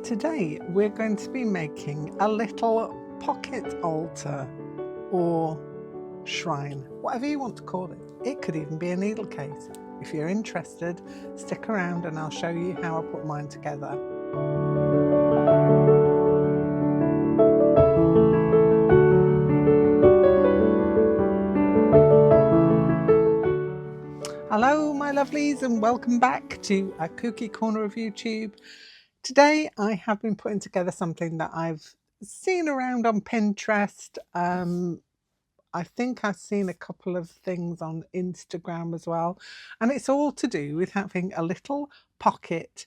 Today we're going to be making a little pocket altar or shrine, whatever you want to call it. It could even be a needle case. If you're interested, stick around and I'll show you how I put mine together. Hello my lovelies and welcome back to a kooky corner of YouTube. Today I have been putting together something that I've seen around on Pinterest. I think I've seen a couple of things on Instagram as well, and it's all to do with having a little pocket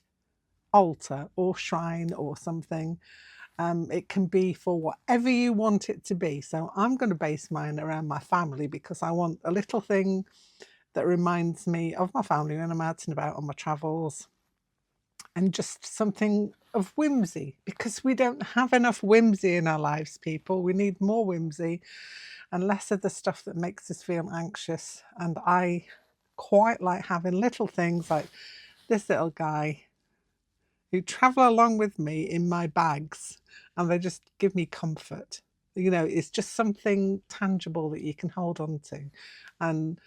altar or shrine or something. It can be for whatever you want it to be. So I'm going to base mine around my family because I want a little thing that reminds me of my family when I'm out and about on my travels, and just something of whimsy, because we don't have enough whimsy in our lives, people. We need more whimsy and less of the stuff that makes us feel anxious. And I quite like having little things like this little guy who travel along with me in my bags, and they just give me comfort. You know, it's just something tangible that you can hold on to. And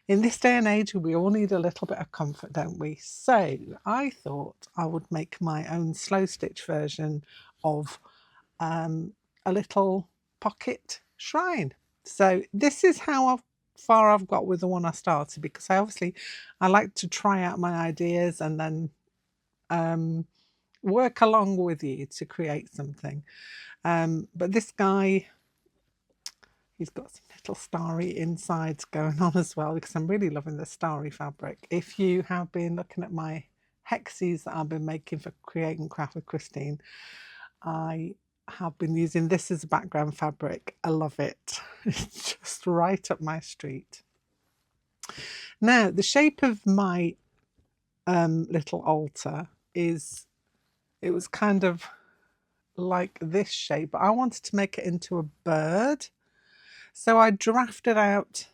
in this day and age, we all need a little bit of comfort, don't we? So I thought I would make my own slow stitch version of a little pocket shrine. So this is how far I've got with the one I started, because I like to try out my ideas and then work along with you to create something. But this guy, he's got some little starry insides going on as well, because I'm really loving the starry fabric. If you have been looking at my hexies that I've been making for Create and Craft with Christine, I have been using this as a background fabric. I love it. It's just right up my street. Now, the shape of my little altar it was kind of like this shape, but I wanted to make it into a bird. So I drafted out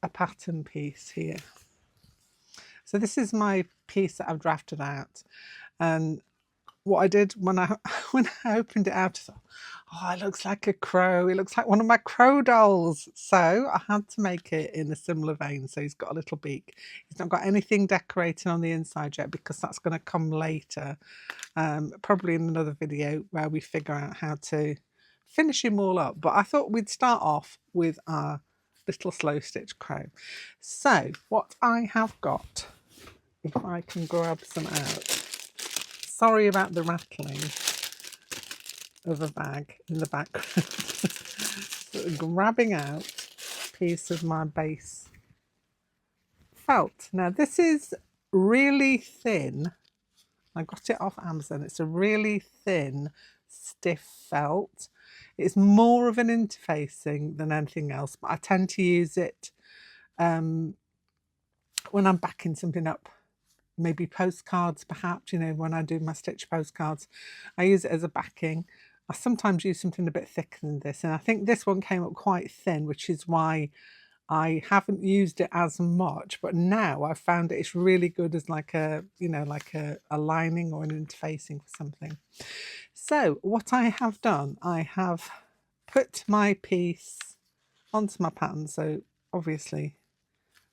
a pattern piece here. So this is my piece that I've drafted out. And what I did when I opened it out, I thought, oh, it looks like a crow. It looks like one of my crow dolls. So I had to make it in a similar vein. So he's got a little beak. He's not got anything decorating on the inside yet, because that's going to come later, probably in another video where we figure out how to finish him all up. But I thought we'd start off with our little slow stitch crow. So what I have got, if I can grab some out. Sorry about the rattling of a bag in the background. So grabbing out a piece of my base felt. Now this is really thin. I got it off Amazon. It's a really thin, stiff felt. It's more of an interfacing than anything else, but I tend to use it when I'm backing something up. Maybe postcards, perhaps, you know, when I do my stitch postcards, I use it as a backing. I sometimes use something a bit thicker than this, and I think this one came up quite thin, which is why I haven't used it as much. But now I've found it's really good as like a, you know, like a lining or an interfacing for something. So what I have done, I have put my piece onto my pattern, so obviously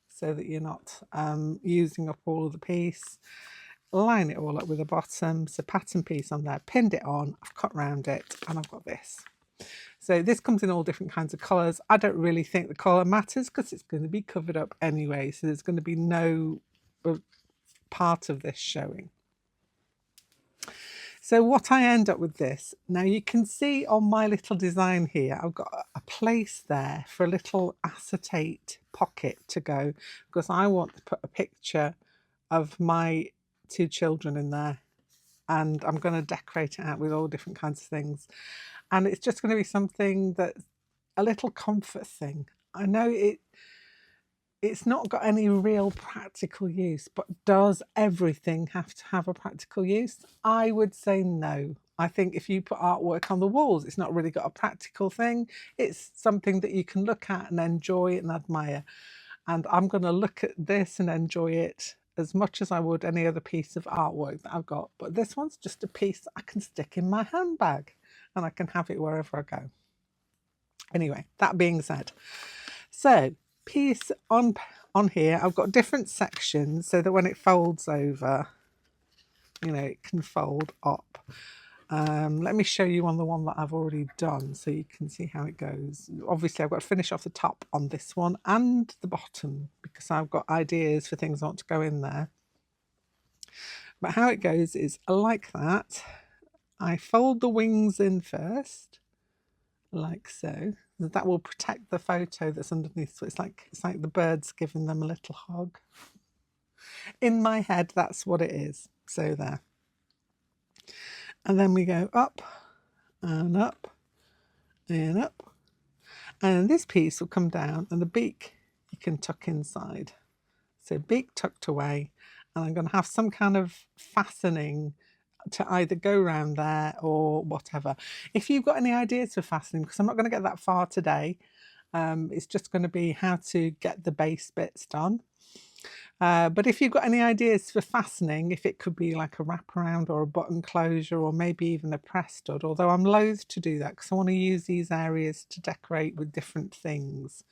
so that you're not using up all of the piece. Line it all up with the bottom, so pattern piece on there, pinned it on, I've cut round it, and I've got this. So this comes in all different kinds of colours. I don't really think the colour matters because it's going to be covered up anyway, so there's going to be no part of this showing. So what I end up with this, now you can see on my little design here, I've got a place there for a little acetate pocket to go, because I want to put a picture of my two children in there, and I'm going to decorate it out with all different kinds of things. And it's just going to be something that's a little comfort thing. I know it's not got any real practical use, but does everything have to have a practical use? I would say no. I think if you put artwork on the walls, it's not really got a practical thing. It's something that you can look at and enjoy and admire. And I'm going to look at this and enjoy it as much as I would any other piece of artwork that I've got, but this one's just a piece I can stick in my handbag and I can have it wherever I go. Anyway, that being said, so piece on here, I've got different sections so that when it folds over, you know, it can fold up. Let me show you on the one that I've already done so you can see how it goes. Obviously I've got to finish off the top on this one and the bottom because I've got ideas for things I want to go in there. But how it goes is like that. I fold the wings in first, like so. That will protect the photo that's underneath. So it's like the birds giving them a little hug. In my head, that's what it is. So there. And then we go up and up and up. And this piece will come down and the beak you can tuck inside. So beak tucked away, and I'm going to have some kind of fastening to either go around there or whatever. If you've got any ideas for fastening, because I'm not going to get that far today, it's just going to be how to get the base bits done. But if you've got any ideas for fastening, if it could be like a wraparound or a button closure or maybe even a press stud, although I'm loath to do that because I want to use these areas to decorate with different things.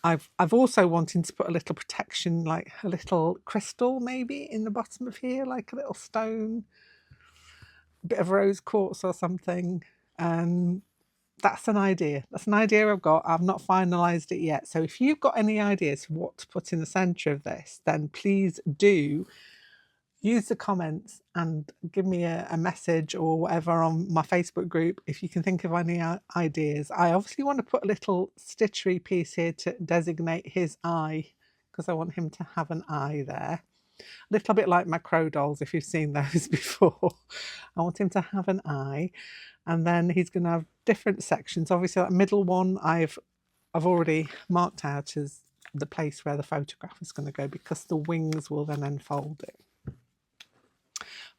I've also wanted to put a little protection, like a little crystal maybe in the bottom of here, like a little stone, a bit of rose quartz or something. That's an idea. That's an idea I've got. I've not finalised it yet. So if you've got any ideas for what to put in the centre of this, then please do use the comments and give me a message or whatever on my Facebook group if you can think of any ideas. I obviously want to put a little stitchery piece here to designate his eye because I want him to have an eye there. A little bit like my crow dolls, if you've seen those before. I want him to have an eye. And then he's going to have different sections. Obviously, that middle one I've already marked out as the place where the photograph is going to go because the wings will then unfold it.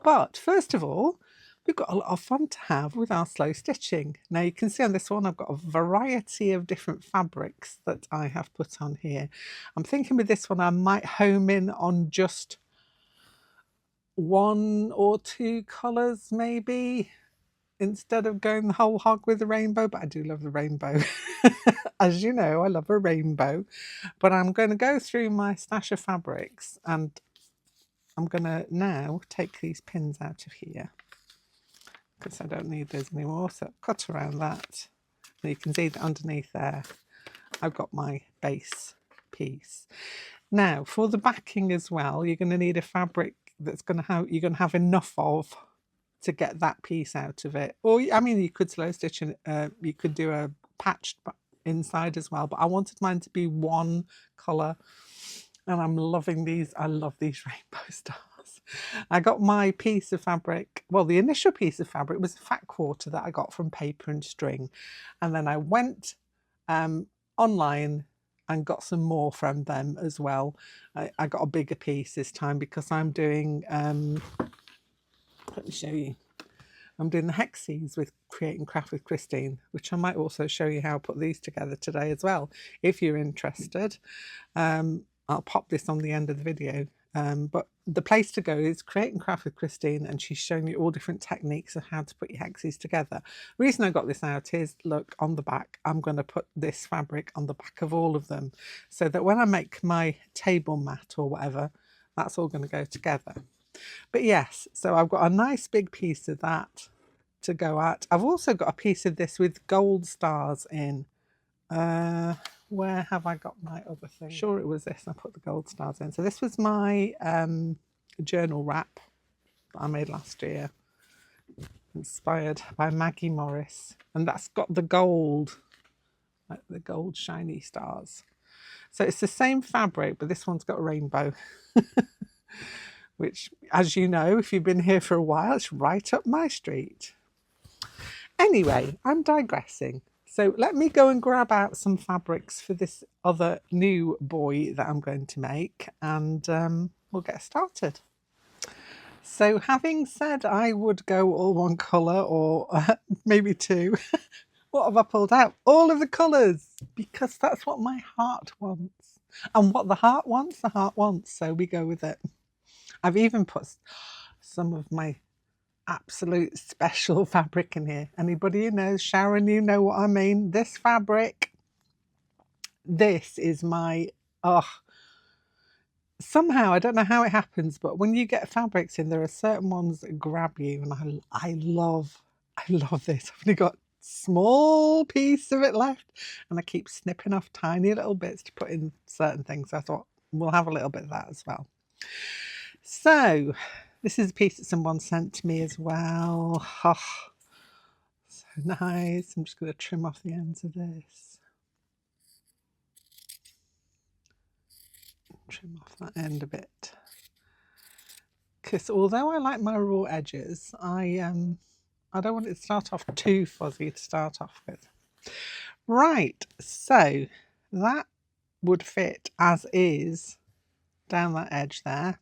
But first of all, we've got a lot of fun to have with our slow stitching. Now you can see on this one I've got a variety of different fabrics that I have put on here. I'm thinking with this one I might home in on just one or two colours maybe, instead of going the whole hog with the rainbow, but I do love the rainbow. As you know, I love a rainbow. But I'm going to go through my stash of fabrics and I'm going to now take these pins out of here because I don't need those anymore. So cut around that. And you can see that underneath there, I've got my base piece. Now, for the backing as well, you're going to need a fabric that's going to have, you're going to have enough of to get that piece out of it. Or I mean you could slow stitch and you could do a patched inside as well, but I wanted mine to be one colour and I'm loving these. I love these rainbow stars. I got my piece of fabric, well the initial piece of fabric was a fat quarter that I got from Paper and String, and then I went online and got some more from them as well. I got a bigger piece this time because I'm doing let me show you. I'm doing the hexes with Create and Craft with Christine, which I might also show you how I put these together today as well, if you're interested. I'll pop this on the end of the video. But the place to go is Create and Craft with Christine, and she's showing you all different techniques of how to put your hexes together. The reason I got this out is, look, on the back, I'm going to put this fabric on the back of all of them, so that when I make my table mat or whatever, that's all going to go together. But yes, so I've got a nice big piece of that to go at. I've also got a piece of this with gold stars in. Where have I got my other thing? Sure, it was this. I put the gold stars in. So this was my journal wrap that I made last year, inspired by Maggie Morris, and that's got the gold, like the gold shiny stars. So it's the same fabric, but this one's got a rainbow. Which, as you know, if you've been here for a while, it's right up my street. Anyway, I'm digressing. So let me go and grab out some fabrics for this other new boy that I'm going to make, and we'll get started. So having said I would go all one colour or maybe two, what have I pulled out? All of the colours, because that's what my heart wants. And what the heart wants, so we go with it. I've even put some of my absolute special fabric in here. Anybody who knows, Sharon, you know what I mean. This fabric, this is my, somehow, I don't know how it happens, but when you get fabrics in, there are certain ones that grab you, and I love this. I've only got a small piece of it left, and I keep snipping off tiny little bits to put in certain things. I thought we'll have a little bit of that as well. So this is a piece that someone sent to me as well. Oh, so nice. I'm just going to trim off the ends of this. Trim off that end a bit. Because although I like my raw edges, I don't want it to start off too fuzzy to start off with. Right, so that would fit as is down that edge there.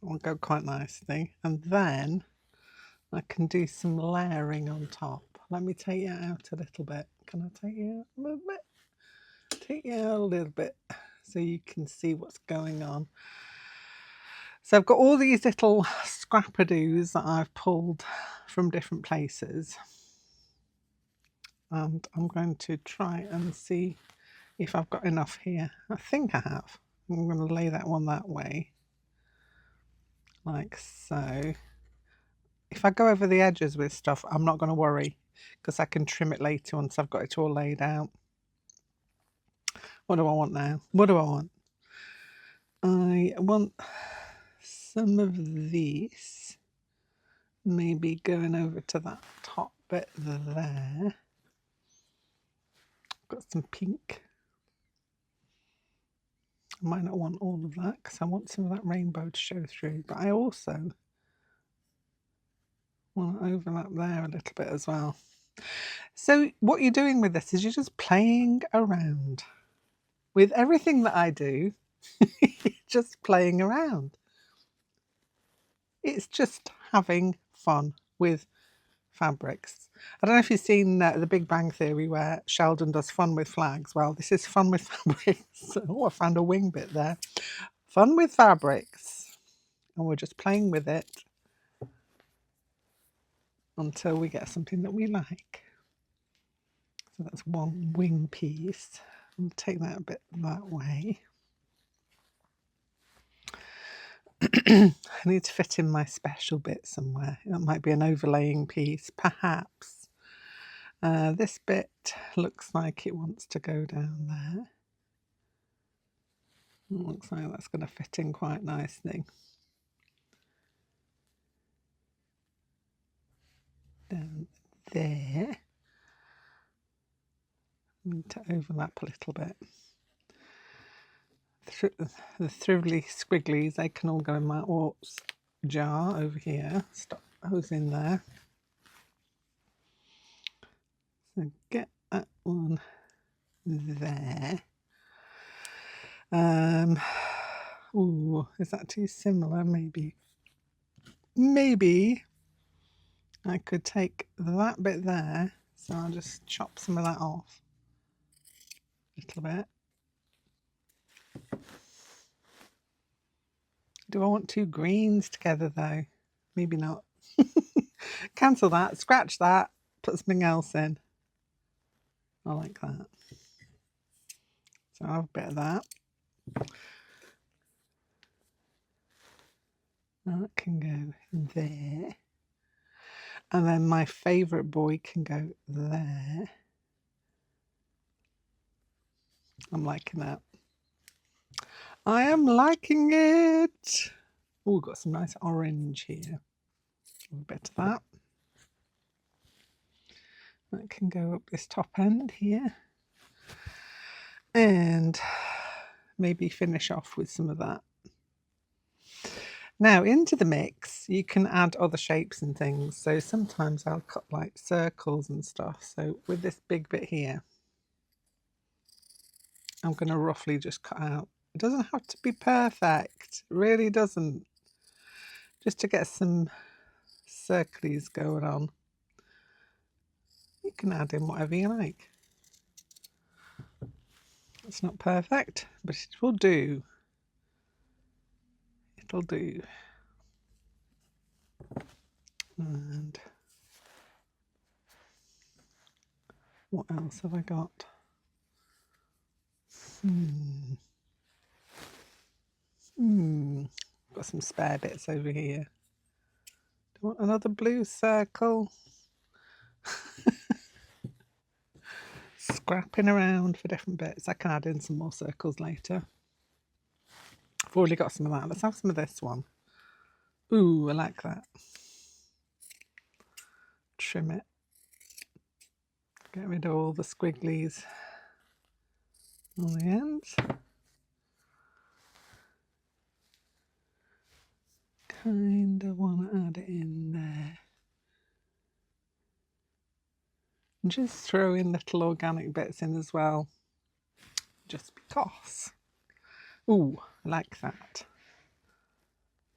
Will go quite nicely, and then I can do some layering on top. Let me take you out a little bit. Can I take you out a little bit? Take you out a little bit so you can see what's going on. So I've got all these little scrappadoos that I've pulled from different places, and I'm going to try and see if I've got enough here. I think I have. I'm going to lay that one that way, like so. If I go over the edges with stuff, I'm not going to worry, because I can trim it later once I've got it all laid out. What do I want now? What do I want? I want some of these maybe going over to that top bit there. Got some pink. I might not want all of that because I want some of that rainbow to show through, but I also want to overlap there a little bit as well. So what you're doing with this is you're just playing around with everything that I do. Just playing around. It's just having fun with fabrics. I don't know if you've seen The Big Bang Theory where Sheldon does fun with flags. Well, this is fun with fabrics. Oh, I found a wing bit there. Fun with fabrics. And we're just playing with it until we get something that we like. So that's one wing piece. I'll take that a bit that way. I need to fit in my special bit somewhere. That might be an overlaying piece, perhaps. This bit looks like it wants to go down there. It looks like that's going to fit in quite nicely. Down there. Need to overlap a little bit. The thribbly squigglies, they can all go in my orts jar over here. Stop those in there. So get that one there. Ooh, is that too similar? Maybe I could take that bit there. So I'll just chop some of that off a little bit. Do I want two greens together though? Maybe not. Cancel that, scratch that, put something else in. I like that. So I'll have a bit of that. That can go there. And then my favourite boy can go there. I'm liking that. I am liking it. Oh, we've got some nice orange here. A bit of that. That can go up this top end here. And maybe finish off with some of that. Now into the mix, you can add other shapes and things. So sometimes I'll cut like circles and stuff. So with this big bit here, I'm going to roughly just cut out. It doesn't have to be perfect. It really doesn't. Just to get some circles going on. You can add in whatever you like. It's not perfect, but it will do. It'll do. And what else have I got? Got some spare bits over here. Do you want another blue circle? Scrapping around for different bits. I can add in some more circles later. I've already got some of that. Let's have some of this one. Ooh, I like that. Trim it. Get rid of all the squigglies on the ends. Kind of want to add it in there. And just throw in little organic bits in as well, just because. Ooh, I like that.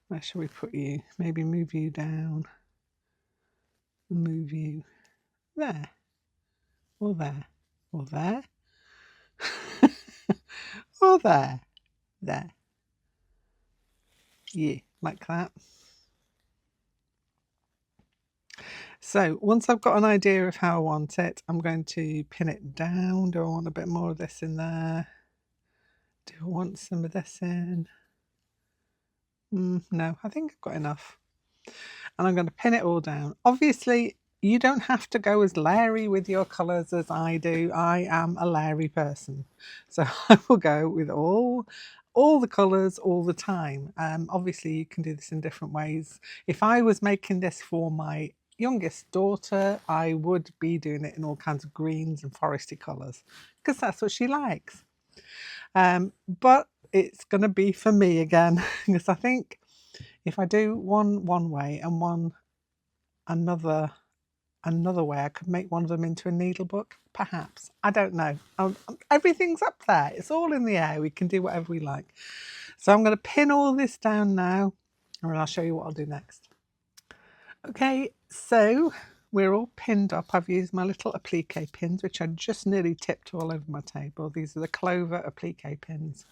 Where shall we put you? Maybe move you down. Move you there. Or there. Or there. Or there. There. Yeah, like that. So once I've got an idea of how I want it, I'm going to pin it down. Do I want a bit more of this in there? Do I want some of this in? No, I think I've got enough. And I'm going to pin it all down. Obviously, you don't have to go as leery with your colours as I do. I am a leery person. So I will go with all the colours all the time. Obviously, you can do this in different ways. If I was making this for my youngest daughter, I would be doing it in all kinds of greens and foresty colours because that's what she likes. But it's going to be for me again because I think if I do one way and one another way, I could make one of them into a needlebook, perhaps. I don't know. Everything's up there. It's all in the air. We can do whatever we like. So I'm going to pin all this down now, and I'll show you what I'll do next. Okay, so we're all pinned up. I've used my little applique pins, which I just nearly tipped all over my table. These are the Clover applique pins,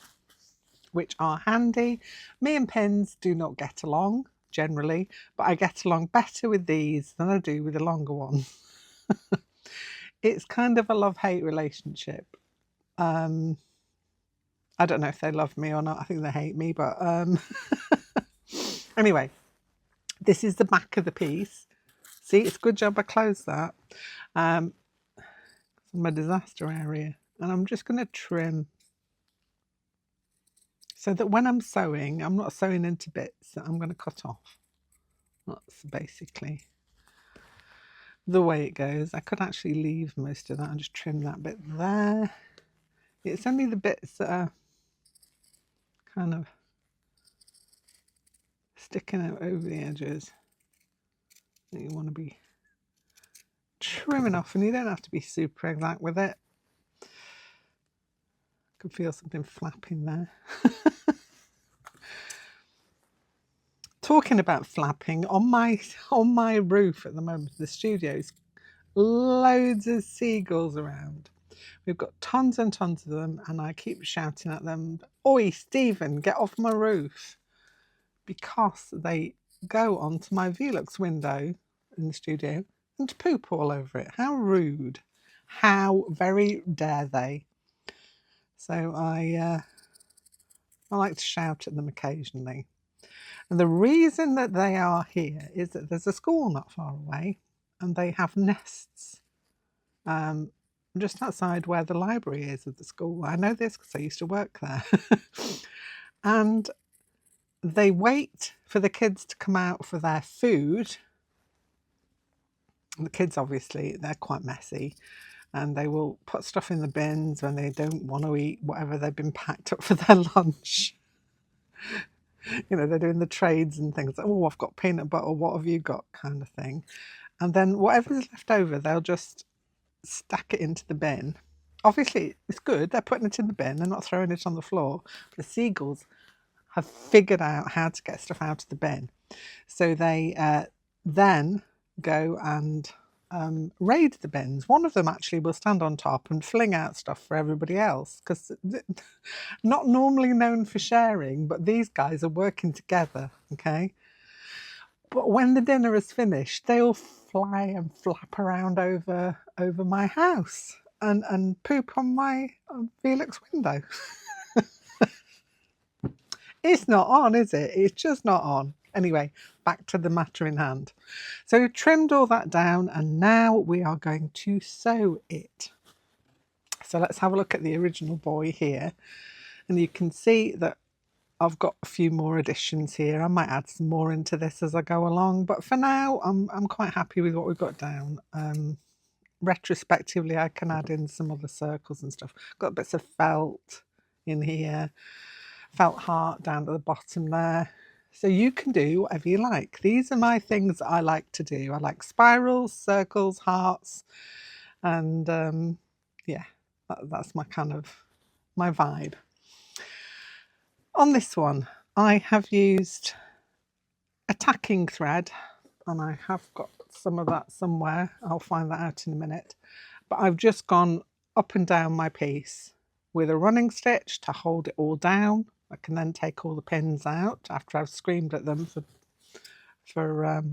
which are handy. Me and pins do not get along generally, but I get along better with these than I do with the longer ones. It's kind of a love-hate relationship. I don't know if they love me or not. I think they hate me, but anyway, this is the back of the piece. See, it's a good job I closed that. My disaster area, and I'm just going to trim so that when I'm sewing, I'm not sewing into bits that I'm going to cut off. That's basically the way it goes. I could actually leave most of that and just trim that bit there. It's only the bits that are kind of sticking out over the edges that you want to be trimming off, and you don't have to be super exact with it. I can feel something flapping there. Talking about flapping, on my roof at the moment, the studio's loads of seagulls around. We've got tons and tons of them, and I keep shouting at them, "Oi, Stephen, get off my roof," because they go onto my Velux window in the studio and poop all over it. How rude. How very dare they. So I like to shout at them occasionally. And the reason that they are here is that there's a school not far away, and they have nests just outside where the library is of the school. I know this because I used to work there. And they wait for the kids to come out for their food. And the kids, obviously, they're quite messy, and they will put stuff in the bins when they don't want to eat whatever they've been packed up for their lunch. You know, they're doing the trades and things. Oh, I've got peanut butter, what have you got, kind of thing. And then whatever's left over, they'll just stack it into the bin. Obviously, it's good. They're putting it in the bin. They're not throwing it on the floor. The seagulls have figured out how to get stuff out of the bin. So they then go and raid the bins. One of them actually will stand on top and fling out stuff for everybody else, because not normally known for sharing, but these guys are working together, okay? But when the dinner is finished, they all fly and flap around over my house and poop on my Felix window. It's not on, is it? It's just not on. Anyway, back to the matter in hand. So we've trimmed all that down, and now we are going to sew it. So let's have a look at the original boy here, and you can see that I've got a few more additions here. I might add some more into this as I go along, but for now I'm quite happy with what we've got down. Retrospectively, I can add in some other circles and stuff. Got bits of felt in here, felt heart down at the bottom there. So you can do whatever you like. These are my things that I like to do. I like spirals, circles, hearts, and yeah, that's my kind of my vibe. On this one, I have used a tacking thread, and I have got some of that somewhere. I'll find that out in a minute. But I've just gone up and down my piece with a running stitch to hold it all down. I can then take all the pins out after I've screamed at them for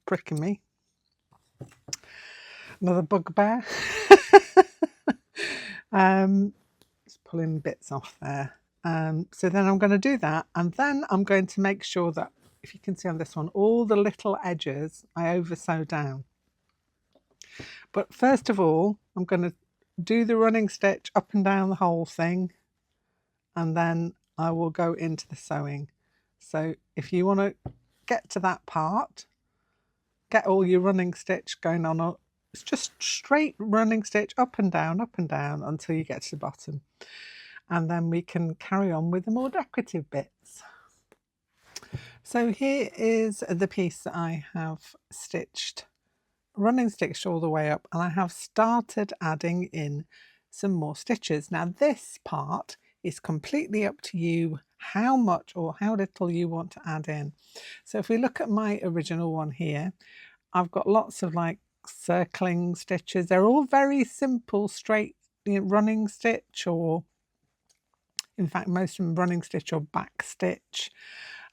pricking me. Another bugbear. Just pulling bits off there. So then I'm going to do that, and then I'm going to make sure that, if you can see on this one, all the little edges I over sew down. But first of all, I'm going to do the running stitch up and down the whole thing, and then I will go into the sewing. So if you want to get to that part, get all your running stitch going on. It's just straight running stitch up and down until you get to the bottom. And then we can carry on with the more decorative bits. So here is the piece that I have stitched, running stitched all the way up, and I have started adding in some more stitches. Now this part is completely up to you how much or how little you want to add in. So if we look at my original one here, I've got lots of like circling stitches. They're all very simple, straight running stitch, or in fact most of them running stitch or back stitch.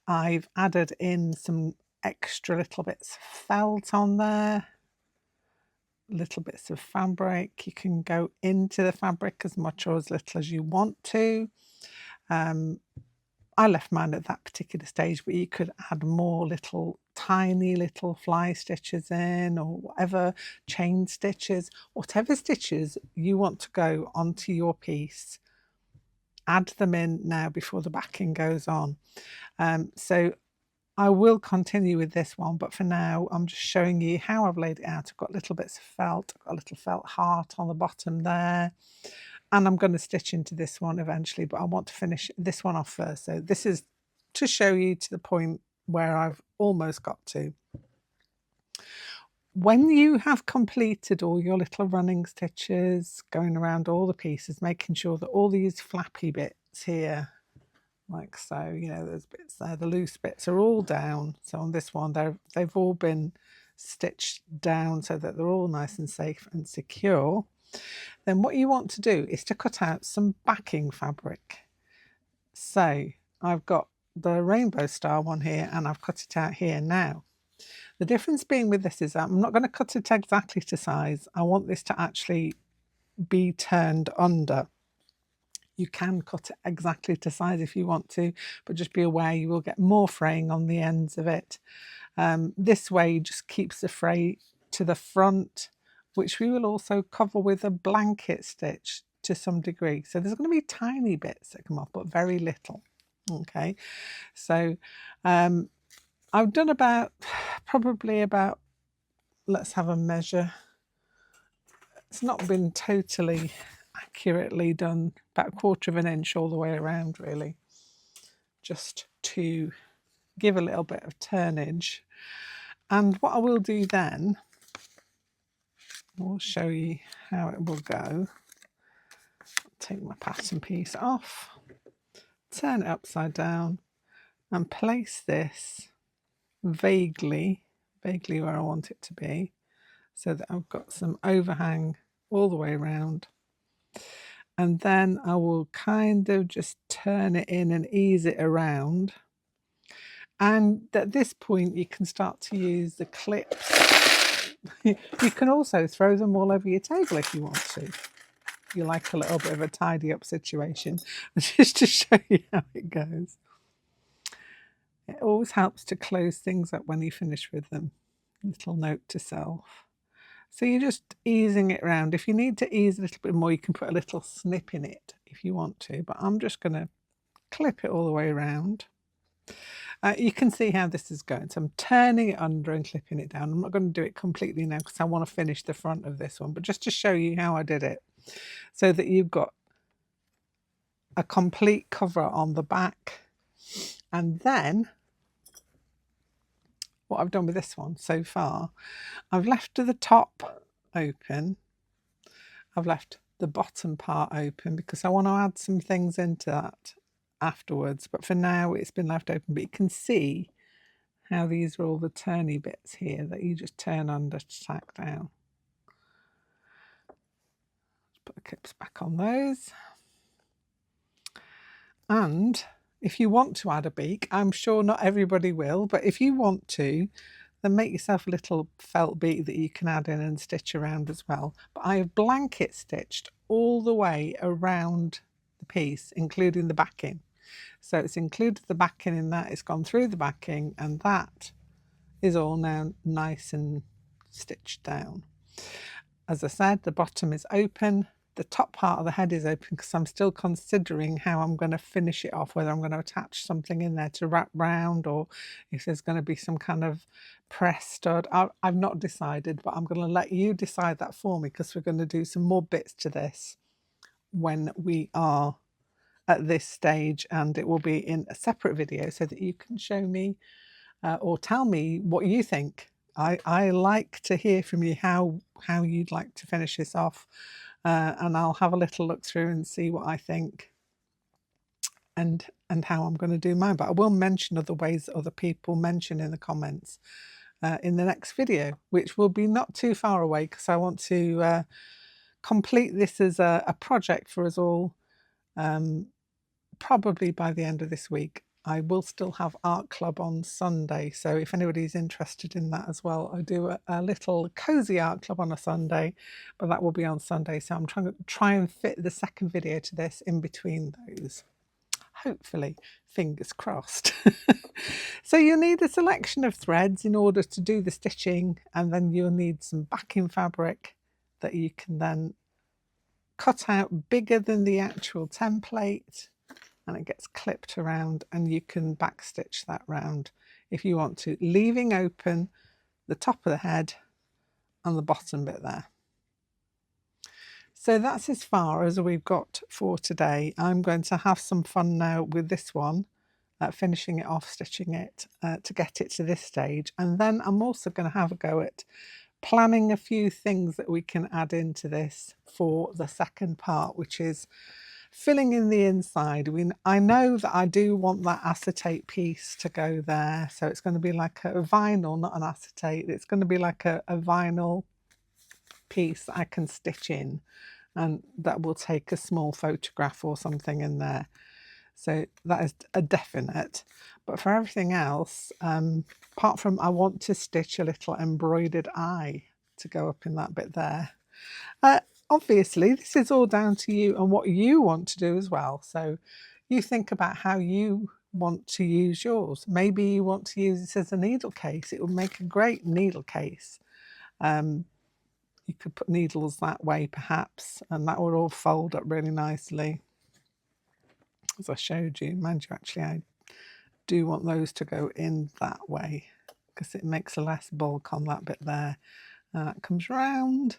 I've added in some extra little bits of felt on there, little bits of fabric. You can go into the fabric as much or as little as you want to. I left mine at that particular stage, but you could add more little tiny little fly stitches in, or whatever, chain stitches, whatever stitches you want to go onto your piece. Add them in now before the backing goes on. So I will continue with this one, but for now I'm just showing you how I've laid it out. I've got little bits of felt, I've got a little felt heart on the bottom there, and I'm going to stitch into this one eventually, but I want to finish this one off first. So this is to show you to the point where I've almost got to. When you have completed all your little running stitches, going around all the pieces, making sure that all these flappy bits here, like so, you know, those bits there, the loose bits are all down. So on this one, they've all been stitched down so that they're all nice and safe and secure. Then what you want to do is to cut out some backing fabric. So I've got the rainbow star one here, and I've cut it out here now. The difference being with this is that I'm not going to cut it exactly to size. I want this to actually be turned under. You can cut it exactly to size if you want to, but just be aware you will get more fraying on the ends of it. This way just keeps the fray to the front, which we will also cover with a blanket stitch to some degree. So there's going to be tiny bits that come off, but very little. Okay, so I've done probably about, let's have a measure. It's not been totally accurately done, about 1/4 of an inch all the way around really, just to give a little bit of turnage. And what I will do then, I'll show you how it will go. Take my pattern piece off, turn it upside down, and place this vaguely where I want it to be. so that I've got some overhang all the way around. And then I will kind of just turn it in and ease it around. And at this point, you can start to use the clips. You can also throw them all over your table if you want to. If you like a little bit of a tidy up situation, just to show you how it goes. It always helps to close things up when you finish with them. Little note to self. So you're just easing it around. If you need to ease a little bit more, you can put a little snip in it if you want to, but I'm just going to clip it all the way around. You can see how this is going. So I'm turning it under and clipping it down. I'm not going to do it completely now because I want to finish the front of this one, but just to show you how I did it so that you've got a complete cover on the back. And then what I've done with this one so far, I've left the top open. I've left the bottom part open because I want to add some things into that afterwards, but for now it's been left open. But you can see how these are all the turny bits here that you just turn under to tack down. Put the clips back on those. And if you want to add a beak, I'm sure not everybody will, but if you want to, then make yourself a little felt beak that you can add in and stitch around as well. But I have blanket stitched all the way around the piece, including the backing. So it's included the backing in that, it's gone through the backing, and that is all now nice and stitched down. As I said, the bottom is open. The top part of the head is open because I'm still considering how I'm going to finish it off, whether I'm going to attach something in there to wrap round or if there's going to be some kind of press stud. I've not decided, but I'm going to let you decide that for me because we're going to do some more bits to this when we are at this stage, and it will be in a separate video so that you can show me or tell me what you think. I like to hear from you how you'd like to finish this off. And I'll have a little look through and see what I think and how I'm going to do mine. But I will mention other ways that other people mention in the comments in the next video, which will be not too far away because I want to complete this as a project for us all, probably by the end of this week. I will still have art club on Sunday, so if anybody's interested in that as well, I do a little cozy art club on a Sunday, but that will be on Sunday, so I'm trying to and fit the second video to this in between those. Hopefully, fingers crossed. So you'll need a selection of threads in order to do the stitching, and then you'll need some backing fabric that you can then cut out bigger than the actual template, and it gets clipped around, and you can backstitch that round if you want to, leaving open the top of the head and the bottom bit there. So that's as far as we've got for today. I'm going to have some fun now with this one, finishing it off, stitching it to get it to this stage, and then I'm also going to have a go at planning a few things that we can add into this for the second part, which is filling in the inside. I know that I do want that acetate piece to go there, so it's going to be like a vinyl, not an acetate. It's going to be like a vinyl piece that I can stitch in, and that will take a small photograph or something in there. So that is a definite. But for everything else, apart from I want to stitch a little embroidered eye to go up in that bit there. Obviously, this is all down to you and what you want to do as well. So you think about how you want to use yours. Maybe you want to use this as a needle case. It would make a great needle case. You could put needles that way perhaps, and that would all fold up really nicely. As I showed you, mind you, actually I do want those to go in that way because it makes a less bulk on that bit there. That comes round.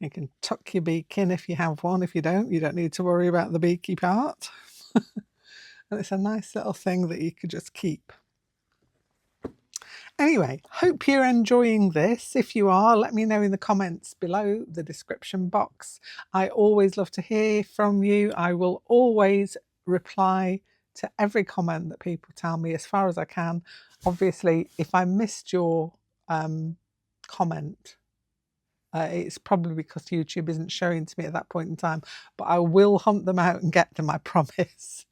You can tuck your beak in if you have one. If you don't need to worry about the beaky part. And it's a nice little thing that you could just keep. Anyway, hope you're enjoying this. If you are, let me know in the comments below the description box. I always love to hear from you. I will always reply to every comment that people tell me as far as I can. Obviously, if I missed your comment, It's probably because YouTube isn't showing to me at that point in time, but I will hunt them out and get them, I promise.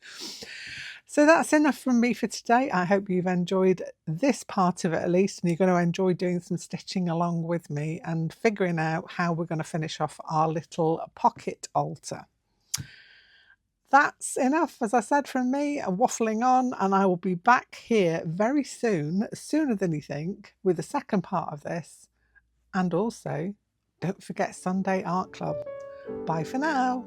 So that's enough from me for today. I hope you've enjoyed this part of it at least, and you're going to enjoy doing some stitching along with me and figuring out how we're going to finish off our little pocket altar. That's enough, as I said, from me waffling on, and I will be back here very soon, sooner than you think, with the second part of this. And also, don't forget Sunday Art Club. Bye for now.